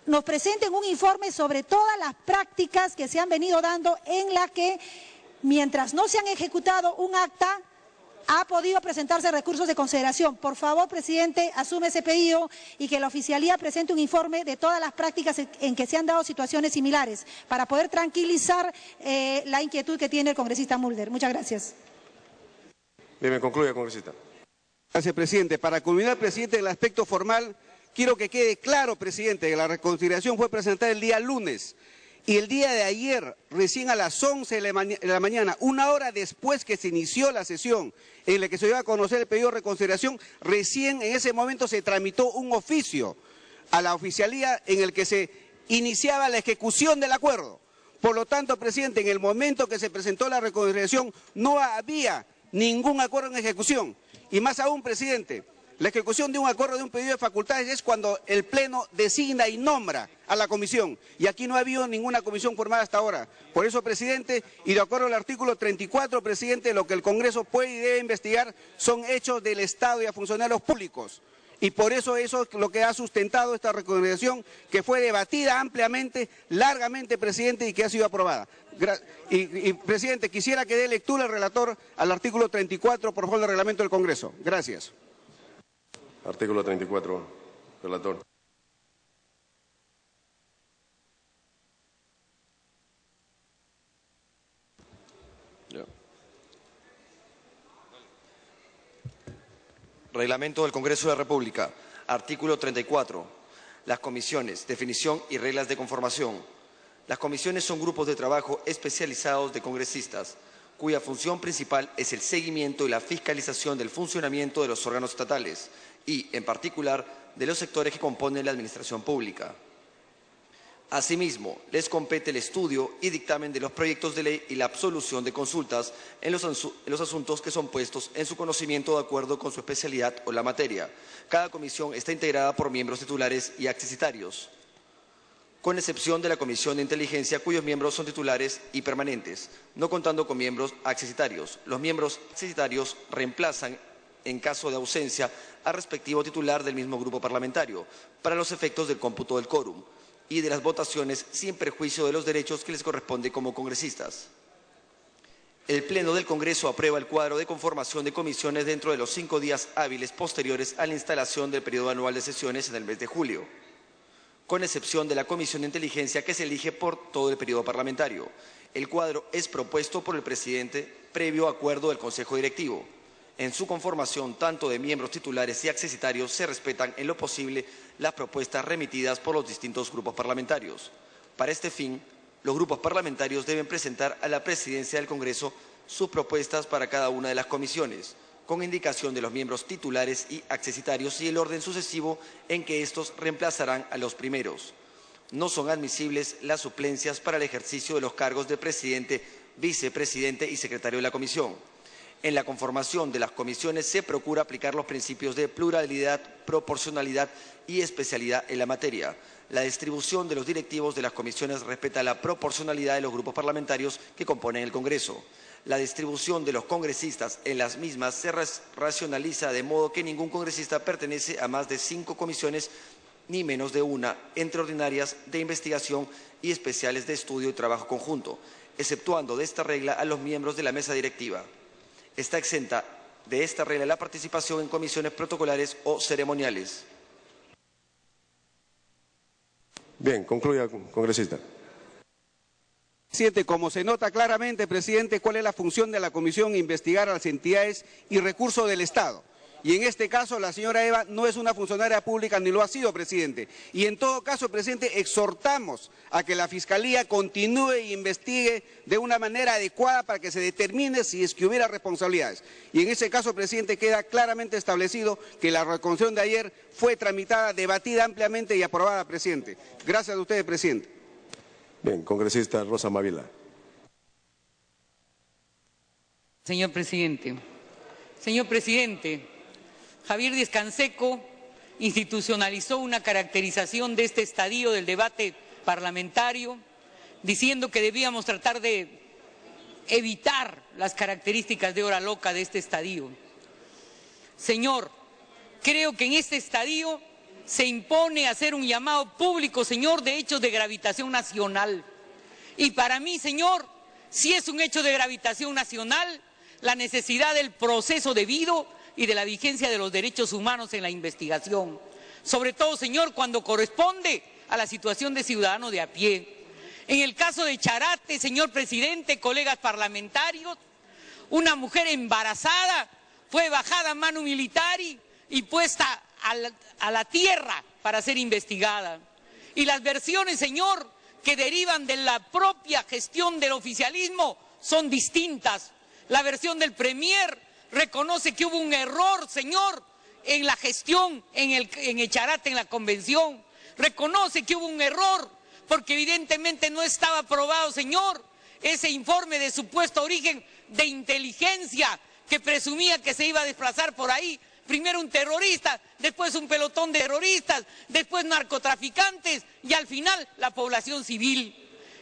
Speaker 10: nos presenten un informe sobre todas las prácticas que se han venido dando en la que, mientras no se han ejecutado un acta, ha podido presentarse recursos de consideración. Por favor, presidente, asume ese pedido y que la oficialía presente un informe de todas las prácticas en que se han dado situaciones similares para poder tranquilizar la inquietud que tiene el congresista Mulder. Muchas gracias.
Speaker 2: Bien, concluya, congresista.
Speaker 9: Gracias, presidente. Para culminar, presidente, el aspecto formal, quiero que quede claro, presidente, que la reconsideración fue presentada el día lunes. Y el día de ayer, recién a las 11 de la mañana, una hora después que se inició la sesión en la que se iba a conocer el pedido de reconsideración, recién en ese momento se tramitó un oficio a la oficialía en el que se iniciaba la ejecución del acuerdo. Por lo tanto, presidente, en el momento que se presentó la reconsideración no había ningún acuerdo en ejecución. Y más aún, presidente, la ejecución de un acuerdo de un pedido de facultades es cuando el Pleno designa y nombra a la comisión. Y aquí no ha habido ninguna comisión formada hasta ahora. Por eso, presidente, y de acuerdo al artículo 34, presidente, lo que el Congreso puede y debe investigar son hechos del Estado y a funcionarios públicos. Y por eso es lo que ha sustentado esta recomendación que fue debatida ampliamente, largamente, presidente, y que ha sido aprobada. Presidente, quisiera que dé lectura el relator al artículo 34, por favor, del reglamento del Congreso. Gracias.
Speaker 2: Artículo 34, relator.
Speaker 3: Reglamento del Congreso de la República, artículo 34. Las comisiones, definición y reglas de conformación. Las comisiones son grupos de trabajo especializados de congresistas, cuya función principal es el seguimiento y la fiscalización del funcionamiento de los órganos estatales y, en particular, de los sectores que componen la administración pública. Asimismo, les compete el estudio y dictamen de los proyectos de ley y la absolución de consultas en los asuntos que son puestos en su conocimiento de acuerdo con su especialidad o la materia. Cada comisión está integrada por miembros titulares y accesitarios, con excepción de la Comisión de Inteligencia, cuyos miembros son titulares y permanentes, no contando con miembros accesitarios. Los miembros accesitarios reemplazan, en caso de ausencia, al respectivo titular del mismo grupo parlamentario, para los efectos del cómputo del quórum y de las votaciones sin perjuicio de los derechos que les corresponde como congresistas. El Pleno del Congreso aprueba el cuadro de conformación de comisiones dentro de los 5 días hábiles posteriores a la instalación del periodo anual de sesiones en el mes de julio, con excepción de la Comisión de Inteligencia que se elige por todo el periodo parlamentario. El cuadro es propuesto por el presidente previo acuerdo del Consejo Directivo. En su conformación, tanto de miembros titulares y accesitarios, se respetan en lo posible las propuestas remitidas por los distintos grupos parlamentarios. Para este fin, los grupos parlamentarios deben presentar a la Presidencia del Congreso sus propuestas para cada una de las comisiones, con indicación de los miembros titulares y accesitarios y el orden sucesivo en que estos reemplazarán a los primeros. No son admisibles las suplencias para el ejercicio de los cargos de presidente, vicepresidente y secretario de la comisión. En la conformación de las comisiones se procura aplicar los principios de pluralidad, proporcionalidad y especialidad en la materia. La distribución de los directivos de las comisiones respeta la proporcionalidad de los grupos parlamentarios que componen el Congreso. La distribución de los congresistas en las mismas se racionaliza de modo que ningún congresista pertenece a más de 5 comisiones ni menos de una, entre ordinarias, de investigación y especiales de estudio y trabajo conjunto, exceptuando de esta regla a los miembros de la mesa directiva. Está exenta de esta regla la participación en comisiones protocolares o ceremoniales.
Speaker 2: Bien, concluya, congresista.
Speaker 9: Presidente, como se nota claramente, presidente, cuál es la función de la comisión: investigar a las entidades y recursos del Estado. Y en este caso la señora Eva no es una funcionaria pública ni lo ha sido, presidente. Y en todo caso, presidente, exhortamos a que la Fiscalía continúe e investigue de una manera adecuada para que se determine si es que hubiera responsabilidades. Y en ese caso, presidente, queda claramente establecido que la resolución de ayer fue tramitada, debatida ampliamente y aprobada, presidente. Gracias a usted, presidente.
Speaker 2: Bien, congresista Rosa Mavila.
Speaker 11: Señor presidente, Javier Díaz-Canseco institucionalizó una caracterización de este estadio del debate parlamentario, diciendo que debíamos tratar de evitar las características de hora loca de este estadio. Señor, creo que en este estadio se impone hacer un llamado público, señor, de hechos de gravitación nacional. Y para mí, señor, si es un hecho de gravitación nacional, la necesidad del proceso debido y de la vigencia de los derechos humanos en la investigación. Sobre todo, señor, cuando corresponde a la situación de ciudadano de a pie. En el caso de Charate, señor presidente, colegas parlamentarios, una mujer embarazada fue bajada a mano militar y puesta a la tierra para ser investigada. Y las versiones, señor, que derivan de la propia gestión del oficialismo son distintas. La versión del Premier reconoce que hubo un error, señor, en la gestión en Echarate, en la convención. Reconoce que hubo un error porque evidentemente no estaba aprobado, señor, ese informe de supuesto origen de inteligencia que presumía que se iba a desplazar por ahí. Primero un terrorista, después un pelotón de terroristas, después narcotraficantes y al final la población civil.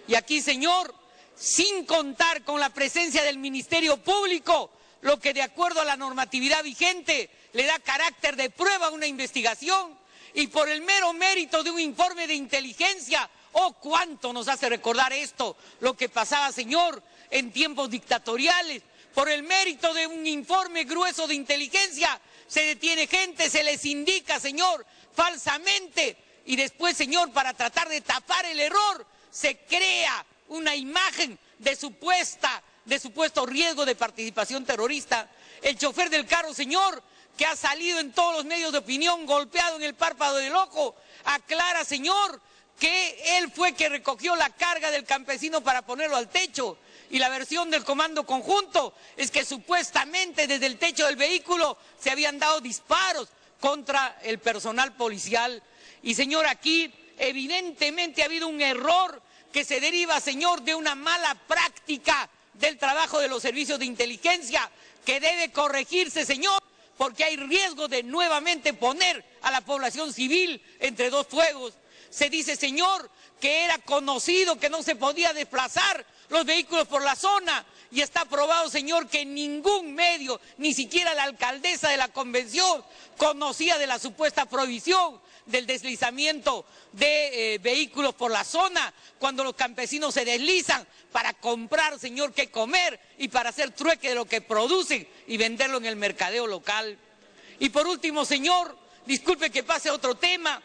Speaker 11: Y aquí, señor, sin contar con la presencia del Ministerio Público, lo que de acuerdo a la normatividad vigente le da carácter de prueba a una investigación y por el mero mérito de un informe de inteligencia. Oh, cuánto nos hace recordar esto, lo que pasaba, señor, en tiempos dictatoriales. Por el mérito de un informe grueso de inteligencia se detiene gente, se les indica, señor, falsamente, y después, señor, para tratar de tapar el error, se crea una imagen de supuesto riesgo de participación terrorista. El chofer del carro, señor, que ha salido en todos los medios de opinión golpeado en el párpado del ojo, aclara, señor, que él fue que recogió la carga del campesino para ponerlo al techo. Y la versión del comando conjunto es que supuestamente desde el techo del vehículo se habían dado disparos contra el personal policial. Y, señor, aquí evidentemente ha habido un error que se deriva, señor, de una mala práctica del trabajo de los servicios de inteligencia, que debe corregirse, señor, porque hay riesgo de nuevamente poner a la población civil entre dos fuegos. Se dice, señor, que era conocido que no se podía desplazar los vehículos por la zona, y está probado, señor, que ningún medio, ni siquiera la alcaldesa de la convención, conocía de la supuesta prohibición del deslizamiento de vehículos por la zona, cuando los campesinos se deslizan para comprar, señor, qué comer y para hacer trueque de lo que producen y venderlo en el mercadeo local. Y por último, señor, disculpe que pase a otro tema.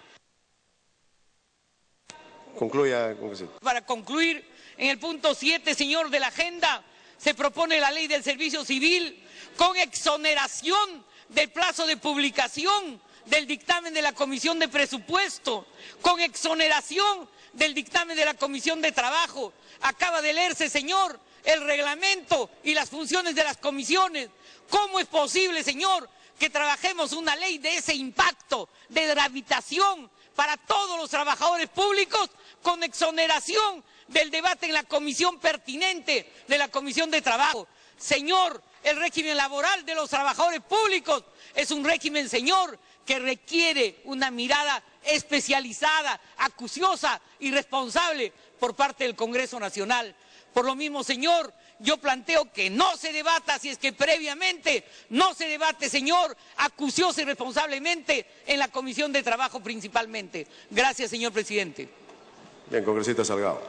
Speaker 2: Concluya, congresista.
Speaker 11: Para concluir, en el punto 7, señor, de la agenda, se propone la ley del servicio civil con exoneración del plazo de publicación del dictamen de la Comisión de Presupuesto, con exoneración del dictamen de la Comisión de Trabajo. Acaba de leerse, señor, el reglamento y las funciones de las comisiones. ¿Cómo es posible, señor, que trabajemos una ley de ese impacto, de gravitación para todos los trabajadores públicos, con exoneración del debate en la comisión pertinente de la Comisión de Trabajo? Señor, el régimen laboral de los trabajadores públicos es un régimen, señor, que requiere una mirada especializada, acuciosa y responsable por parte del Congreso Nacional. Por lo mismo, señor, yo planteo que no se debata, si es que previamente no se debate, señor, acuciosa y responsablemente en la Comisión de Trabajo principalmente. Gracias, señor presidente.
Speaker 2: Bien, congresista Salgado.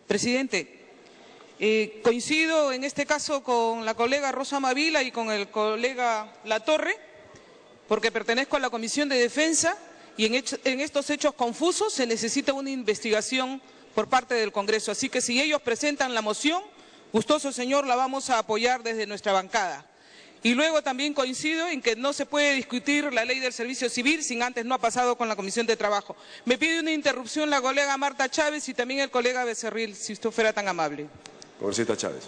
Speaker 7: Presidente, coincido en este caso con la colega Rosa Mavila y con el colega Latorre, porque pertenezco a la Comisión de Defensa y en estos hechos confusos se necesita una investigación por parte del Congreso. Así que si ellos presentan la moción, gustoso señor, la vamos a apoyar desde nuestra bancada. Y luego también coincido en que no se puede discutir la ley del servicio civil sin antes no ha pasado con la Comisión de Trabajo. Me pide una interrupción la colega Marta Chávez y también el colega Becerril, si usted fuera tan amable.
Speaker 2: Congresista Chávez.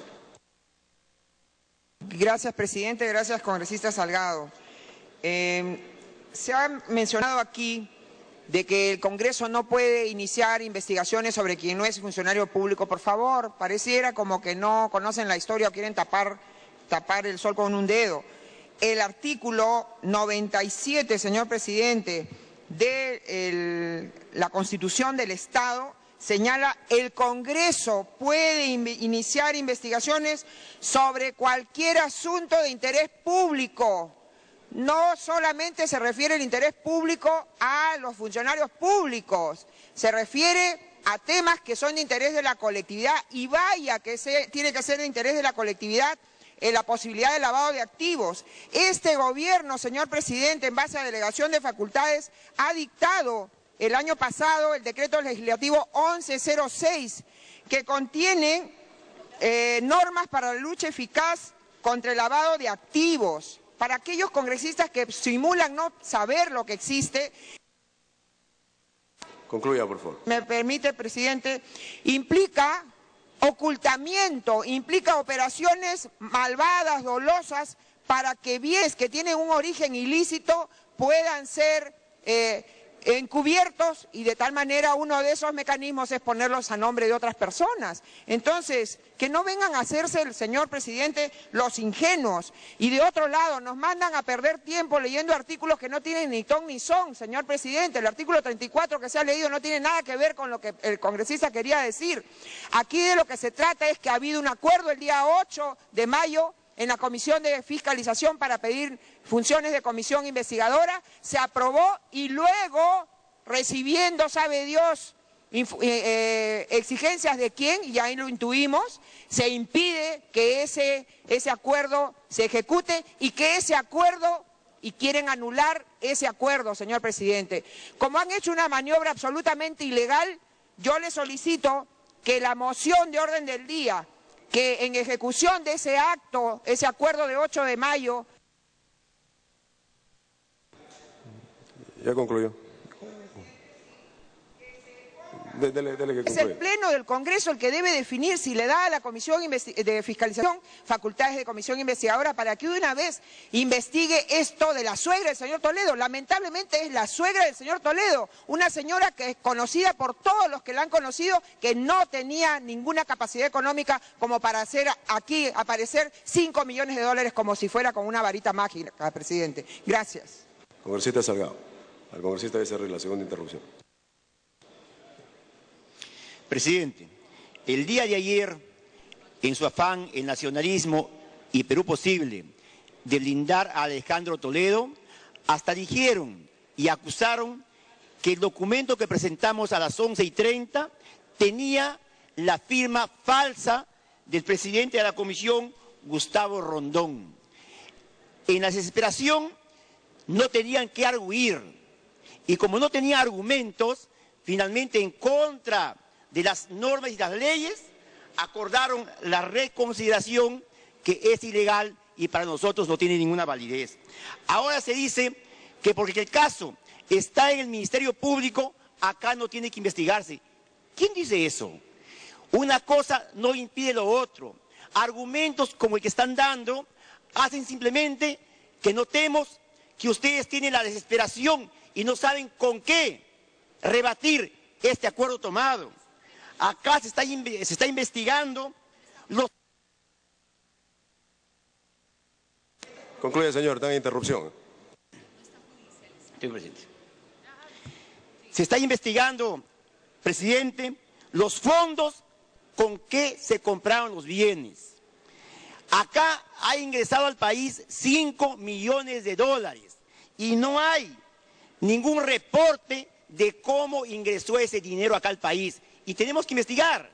Speaker 5: Gracias, presidente. Gracias, congresista Salgado. Se ha mencionado aquí de que el Congreso no puede iniciar investigaciones sobre quien no es funcionario público. Por favor, pareciera como que no conocen la historia o quieren tapar el sol con un dedo. El artículo 97, señor presidente, de la Constitución del Estado señala: el Congreso puede iniciar investigaciones sobre cualquier asunto de interés público. No solamente se refiere el interés público a los funcionarios públicos, se refiere a temas que son de interés de la colectividad, y vaya que tiene que ser de interés de la colectividad en la posibilidad de lavado de activos. Este gobierno, señor presidente, en base a delegación de facultades, ha dictado el año pasado el decreto legislativo 1106, que contiene normas para la lucha eficaz contra el lavado de activos. Para aquellos congresistas que simulan no saber lo que existe.
Speaker 2: Concluya, por favor.
Speaker 5: Me permite, presidente, implica ocultamiento, implica operaciones malvadas, dolosas, para que bienes que tienen un origen ilícito puedan ser encubiertos, y de tal manera uno de esos mecanismos es ponerlos a nombre de otras personas. Entonces, que no vengan a hacerse, el señor presidente, los ingenuos, y de otro lado nos mandan a perder tiempo leyendo artículos que no tienen ni ton ni son, señor presidente. El artículo 34 que se ha leído no tiene nada que ver con lo que el congresista quería decir. Aquí de lo que se trata es que ha habido un acuerdo el día 8 de mayo en la Comisión de Fiscalización para pedir funciones de comisión investigadora, se aprobó y luego, recibiendo, sabe Dios, exigencias de quién, y ahí lo intuimos, se impide que ese acuerdo se ejecute y que ese acuerdo, y quieren anular ese acuerdo, señor presidente. Como han hecho una maniobra absolutamente ilegal, yo le solicito que la moción de orden del día, que en ejecución de ese acto, ese acuerdo de 8 de mayo...
Speaker 2: Ya concluyó. Dele que
Speaker 5: es el Pleno del Congreso el que debe definir si le da a la Comisión de Fiscalización facultades de comisión investigadora para que de una vez investigue esto de la suegra del señor Toledo. Lamentablemente es la suegra del señor Toledo, una señora que es conocida por todos los que la han conocido, que no tenía ninguna capacidad económica como para hacer aquí aparecer 5 millones de dólares como si fuera con una varita mágica, presidente. Gracias.
Speaker 2: Congresista Salgado. Al congresista Becerril, la segunda interrupción.
Speaker 12: Presidente, el día de ayer, en su afán, el nacionalismo y Perú Posible de blindar a Alejandro Toledo, hasta dijeron y acusaron que el documento que presentamos a las 11:30 tenía la firma falsa del presidente de la comisión, Gustavo Rondón. En la desesperación no tenían que arguir, y como no tenía argumentos, finalmente en contra de las normas y las leyes, acordaron la reconsideración, que es ilegal y para nosotros no tiene ninguna validez. Ahora se dice que porque el caso está en el Ministerio Público, acá no tiene que investigarse. ¿Quién dice eso? Una cosa no impide lo otro. Argumentos como el que están dando hacen simplemente que notemos que ustedes tienen la desesperación y no saben con qué rebatir este acuerdo tomado. Acá se está investigando los...
Speaker 2: Concluye, señor, está en interrupción.
Speaker 12: Señor presidente. Se está investigando, presidente, los fondos con que se compraron los bienes. Acá ha ingresado al país 5 millones de dólares y no hay ningún reporte de cómo ingresó ese dinero acá al país. Y tenemos que investigar.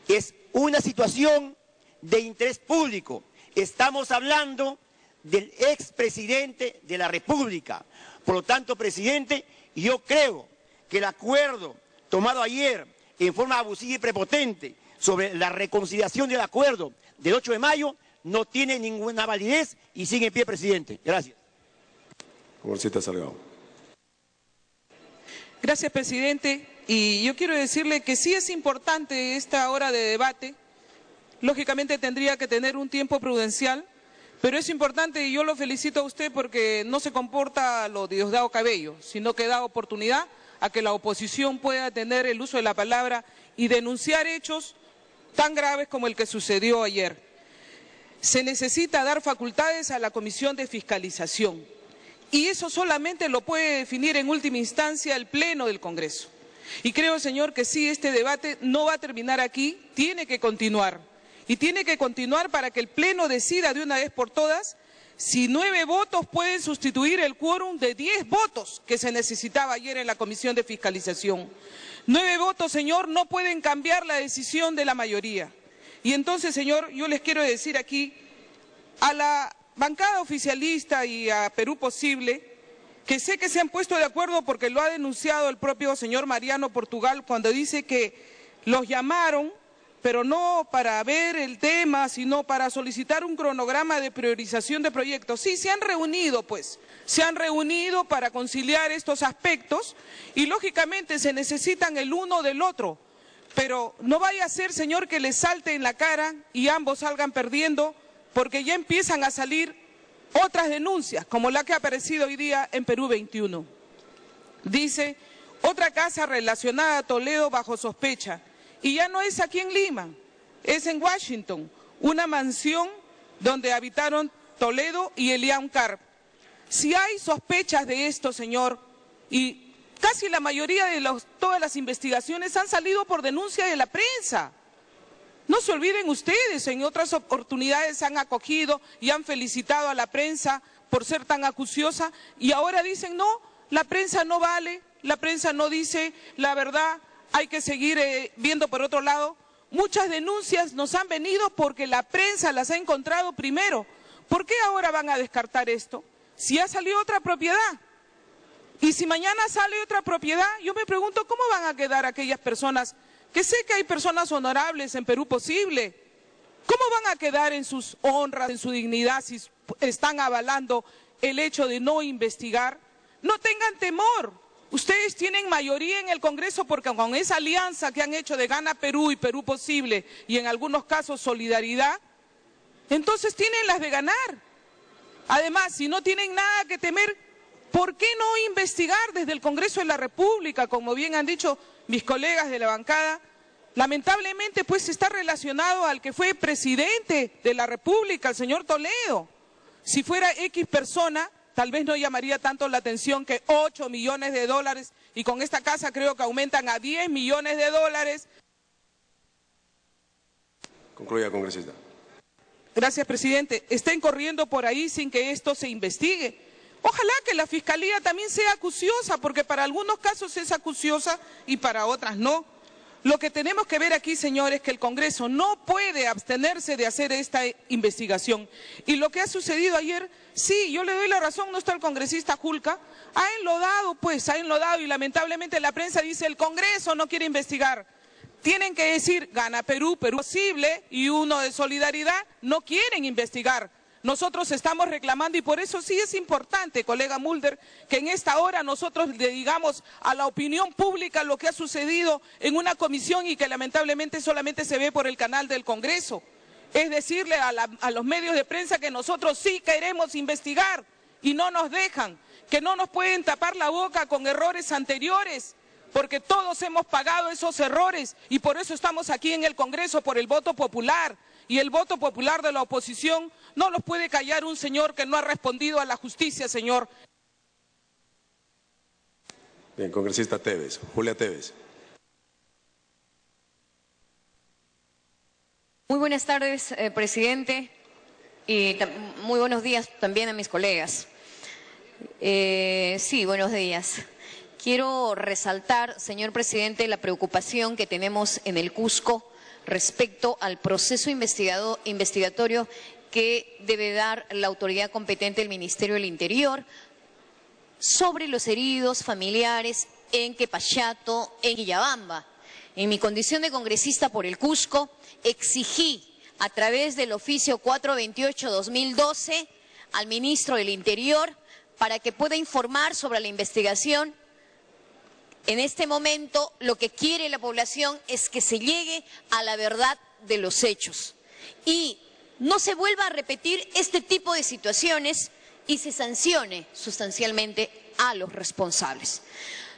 Speaker 12: Es una situación de interés público. Estamos hablando del expresidente de la República. Por lo tanto, presidente, yo creo que el acuerdo tomado ayer en forma abusiva y prepotente sobre la reconciliación del acuerdo del 8 de mayo no tiene ninguna validez y sigue en pie, presidente. Gracias.
Speaker 2: Congresista Salgado.
Speaker 7: Gracias, presidente. Y yo quiero decirle que sí es importante esta hora de debate. Lógicamente tendría que tener un tiempo prudencial, pero es importante y yo lo felicito a usted porque no se comporta lo de Diosdado Cabello, sino que da oportunidad a que la oposición pueda tener el uso de la palabra y denunciar hechos tan graves como el que sucedió ayer. Se necesita dar facultades a la Comisión de Fiscalización y eso solamente lo puede definir en última instancia el Pleno del Congreso. Y creo, señor, que sí, este debate no va a terminar aquí, tiene que continuar. Y tiene que continuar para que el Pleno decida de una vez por todas si 9 votos pueden sustituir el quórum de 10 votos que se necesitaba ayer en la Comisión de Fiscalización. 9 votos, señor, no pueden cambiar la decisión de la mayoría. Y entonces, señor, yo les quiero decir aquí a la bancada oficialista y a Perú Posible, que sé que se han puesto de acuerdo porque lo ha denunciado el propio señor Mariano Portugal cuando dice que los llamaron, pero no para ver el tema, sino para solicitar un cronograma de priorización de proyectos. Sí, se han reunido, pues, se han reunido para conciliar estos aspectos y, lógicamente, se necesitan el uno del otro. Pero no vaya a ser, señor, que les salte en la cara y ambos salgan perdiendo, porque ya empiezan a salir otras denuncias, como la que ha aparecido hoy día en Perú 21. Dice, otra casa relacionada a Toledo bajo sospecha. Y ya no es aquí en Lima, es en Washington, una mansión donde habitaron Toledo y Elian Carp. Si hay sospechas de esto, señor, y casi la mayoría de todas las investigaciones han salido por denuncia de la prensa. No se olviden ustedes, en otras oportunidades han acogido y han felicitado a la prensa por ser tan acuciosa y ahora dicen no, la prensa no vale, la prensa no dice la verdad, hay que seguir viendo por otro lado. Muchas denuncias nos han venido porque la prensa las ha encontrado primero. ¿Por qué ahora van a descartar esto? Si ha salido otra propiedad. Y si mañana sale otra propiedad, yo me pregunto cómo van a quedar aquellas personas, que sé que hay personas honorables en Perú Posible, ¿cómo van a quedar en sus honras, en su dignidad, si están avalando el hecho de no investigar? No tengan temor, ustedes tienen mayoría en el Congreso porque con esa alianza que han hecho de Gana Perú y Perú Posible, y en algunos casos Solidaridad, entonces tienen las de ganar. Además, si no tienen nada que temer, ¿por qué no investigar desde el Congreso de la República, como bien han dicho mis colegas de la bancada? Lamentablemente, pues, está relacionado al que fue presidente de la República, el señor Toledo. Si fuera X persona, tal vez no llamaría tanto la atención que 8 millones de dólares, y con esta casa creo que aumentan a 10 millones de dólares.
Speaker 2: Concluya, congresista.
Speaker 7: Gracias, presidente. Estén corriendo por ahí sin que esto se investigue. Ojalá que la Fiscalía también sea acuciosa, porque para algunos casos es acuciosa y para otras no. Lo que tenemos que ver aquí, señores, es que el Congreso no puede abstenerse de hacer esta investigación. Y lo que ha sucedido ayer, sí, yo le doy la razón, no está el congresista Julca, ha enlodado y lamentablemente la prensa dice el Congreso no quiere investigar. Tienen que decir, Gana Perú, Perú Posible y uno de Solidaridad no quieren investigar. Nosotros estamos reclamando y por eso sí es importante, colega Mulder, que en esta hora nosotros le digamos a la opinión pública lo que ha sucedido en una comisión y que lamentablemente solamente se ve por el canal del Congreso. Es decirle a los medios de prensa que nosotros sí queremos investigar y no nos dejan, que no nos pueden tapar la boca con errores anteriores, porque todos hemos pagado esos errores y por eso estamos aquí en el Congreso, por el voto popular. Y el voto popular de la oposición no los puede callar un señor que no ha respondido a la justicia, señor.
Speaker 2: Bien, congresista Tevez. Julia Tevez.
Speaker 13: Muy buenas tardes, presidente, y muy buenos días también a mis colegas. Sí, buenos días. Quiero resaltar, señor presidente, la preocupación que tenemos en el Cusco respecto al proceso investigatorio que debe dar la autoridad competente del Ministerio del Interior sobre los heridos familiares en Quepachato, en Quillabamba. En mi condición de congresista por el Cusco, exigí a través del oficio 428-2012 al ministro del Interior para que pueda informar sobre la investigación. En este momento lo que quiere la población es que se llegue a la verdad de los hechos y no se vuelva a repetir este tipo de situaciones y se sancione sustancialmente a los responsables.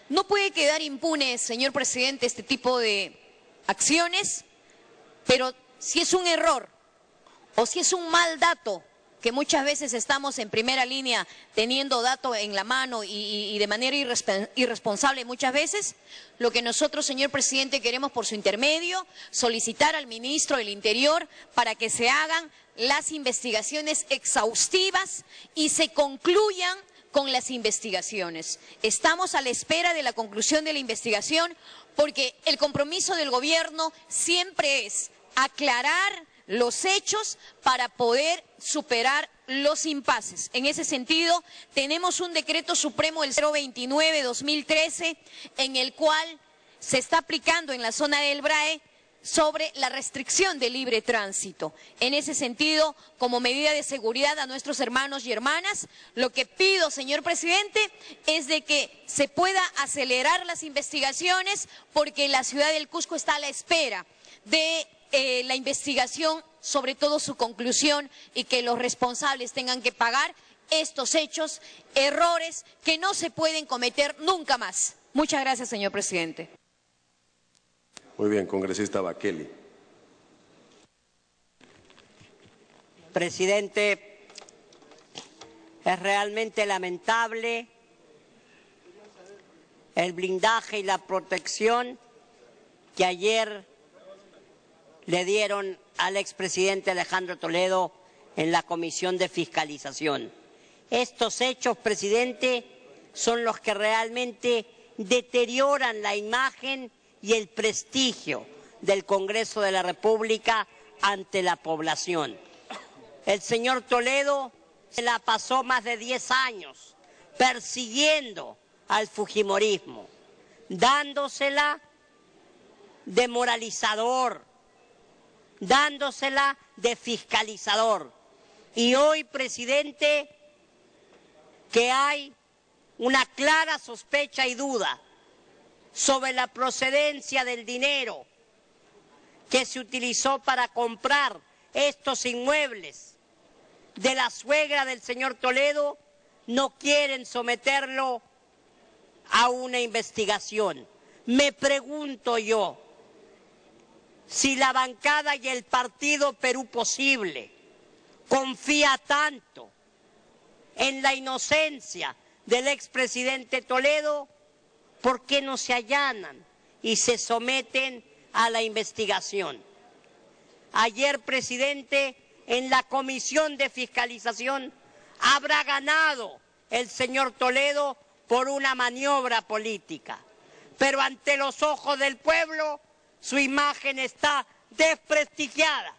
Speaker 13: No puede quedar impune, señor presidente, este tipo de acciones, pero si es un error o si es un mal dato, que muchas veces estamos en primera línea teniendo datos en la mano y de manera irresponsable muchas veces, lo que nosotros, señor presidente, queremos por su intermedio solicitar al ministro del Interior para que se hagan las investigaciones exhaustivas y se concluyan con las investigaciones. Estamos a la espera de la conclusión de la investigación porque el compromiso del gobierno siempre es aclarar los hechos para poder superar los impases. En ese sentido, tenemos un decreto supremo del 029-2013 en el cual se está aplicando en la zona del BRAE sobre la restricción de libre tránsito. En ese sentido, como medida de seguridad a nuestros hermanos y hermanas, lo que pido, señor presidente, es de que se pueda acelerar las investigaciones porque la ciudad del Cusco está a la espera de la investigación, sobre todo su conclusión y que los responsables tengan que pagar estos hechos, errores que no se pueden cometer nunca más. Muchas gracias, señor presidente.
Speaker 2: Muy bien, congresista Bakeli.
Speaker 14: Presidente, es realmente lamentable el blindaje y la protección que ayer le dieron al expresidente Alejandro Toledo en la Comisión de Fiscalización. Estos hechos, presidente, son los que realmente deterioran la imagen y el prestigio del Congreso de la República ante la población. El señor Toledo se la pasó más de 10 años persiguiendo al fujimorismo, dándosela de moralizador, dándosela de fiscalizador. Y hoy, presidente, que hay una clara sospecha y duda sobre la procedencia del dinero que se utilizó para comprar estos inmuebles de la suegra del señor Toledo, no quieren someterlo a una investigación. Me pregunto yo, si la bancada y el partido Perú Posible confía tanto en la inocencia del expresidente Toledo, ¿por qué no se allanan y se someten a la investigación? Ayer, presidente, en la Comisión de Fiscalización habrá ganado el señor Toledo por una maniobra política, pero ante los ojos del pueblo su imagen está desprestigiada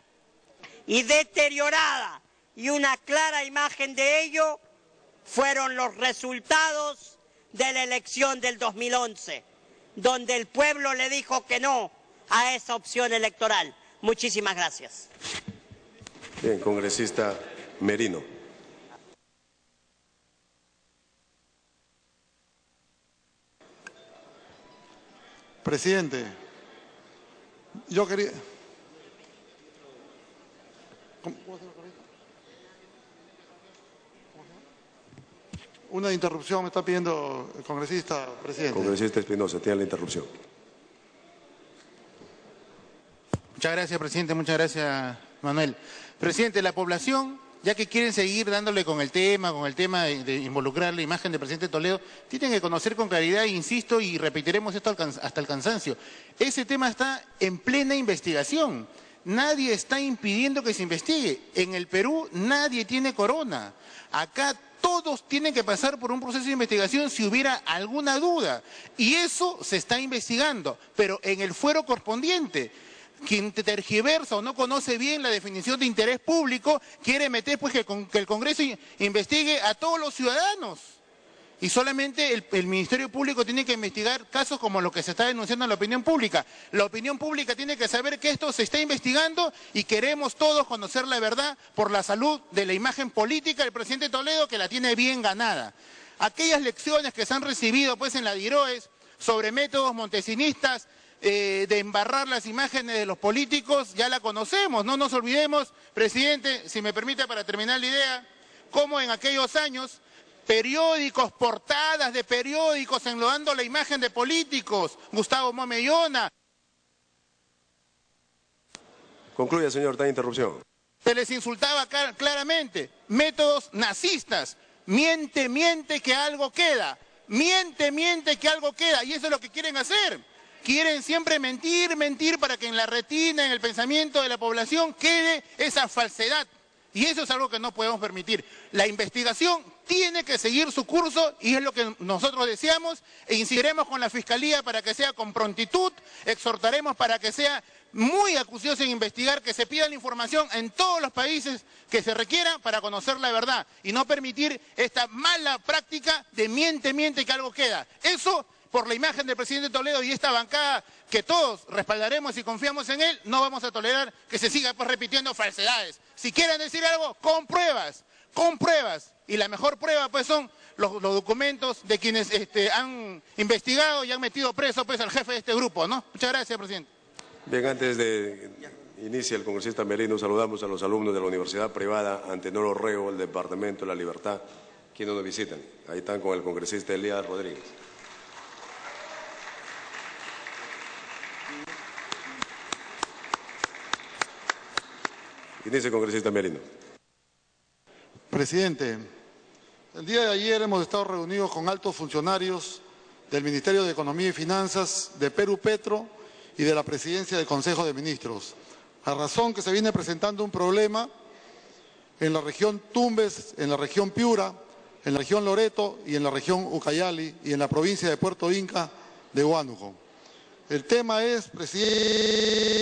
Speaker 14: y deteriorada, y una clara imagen de ello fueron los resultados de la elección del 2011, donde el pueblo le dijo que no a esa opción electoral. Muchísimas gracias.
Speaker 2: Bien, congresista Merino.
Speaker 15: Presidente, yo quería... Una interrupción me está pidiendo el congresista, presidente.
Speaker 2: Congresista Espinosa, tiene la interrupción.
Speaker 4: Muchas gracias, presidente. Muchas gracias, Manuel. Presidente, la población, ya que quieren seguir dándole con el tema de involucrar la imagen del presidente Toledo, tienen que conocer con claridad, insisto, y repetiremos esto hasta el cansancio. Ese tema está en plena investigación. Nadie está impidiendo que se investigue. En el Perú nadie tiene corona. Acá todos tienen que pasar por un proceso de investigación si hubiera alguna duda. Y eso se está investigando, pero en el fuero correspondiente. Quien tergiversa o no conoce bien la definición de interés público quiere meter pues que el Congreso investigue a todos los ciudadanos. Y solamente el Ministerio Público tiene que investigar casos como los que se está denunciando en la opinión pública. La opinión pública tiene que saber que esto se está investigando y queremos todos conocer la verdad por la salud de la imagen política del presidente Toledo, que la tiene bien ganada. Aquellas lecciones que se han recibido pues en la DIROES sobre métodos montesinistas de embarrar las imágenes de los políticos, ya la conocemos. No nos olvidemos, presidente, si me permite para terminar la idea, cómo en aquellos años periódicos, portadas de periódicos enlodando la imagen de políticos, Gustavo Momellona.
Speaker 2: Concluye, señor, está en interrupción.
Speaker 4: Se les insultaba claramente, métodos nazistas, miente que algo queda, miente que algo queda, y eso es lo que quieren hacer. Quieren siempre mentir para que en la retina, en el pensamiento de la población quede esa falsedad. Y eso es algo que no podemos permitir. La investigación tiene que seguir su curso y es lo que nosotros deseamos, e incidiremos con la Fiscalía para que sea con prontitud, exhortaremos para que sea muy acucioso en investigar, que se pida la información en todos los países que se requiera para conocer la verdad y no permitir esta mala práctica de miente que algo queda. Eso, por la imagen del presidente Toledo y esta bancada que todos respaldaremos y confiamos en él, no vamos a tolerar que se siga pues repitiendo falsedades. Si quieren decir algo, con pruebas. Y la mejor prueba pues son los documentos de quienes han investigado y han metido preso pues al jefe de este grupo, ¿no? Muchas gracias, presidente.
Speaker 2: Bien, antes de inicie el congresista Merino, saludamos a los alumnos de la Universidad Privada Antenor Orrego, el Departamento de la Libertad, quienes nos visitan. Ahí están con el congresista Elías Rodríguez. Y dice el congresista Merino.
Speaker 15: Presidente, el día de ayer hemos estado reunidos con altos funcionarios del Ministerio de Economía y Finanzas, de Perú Petro y de la Presidencia del Consejo de Ministros. A razón que se viene presentando un problema en la región Tumbes, en la región Piura, en la región Loreto y en la región Ucayali y en la provincia de Puerto Inca de Huánuco. El tema es, presidente,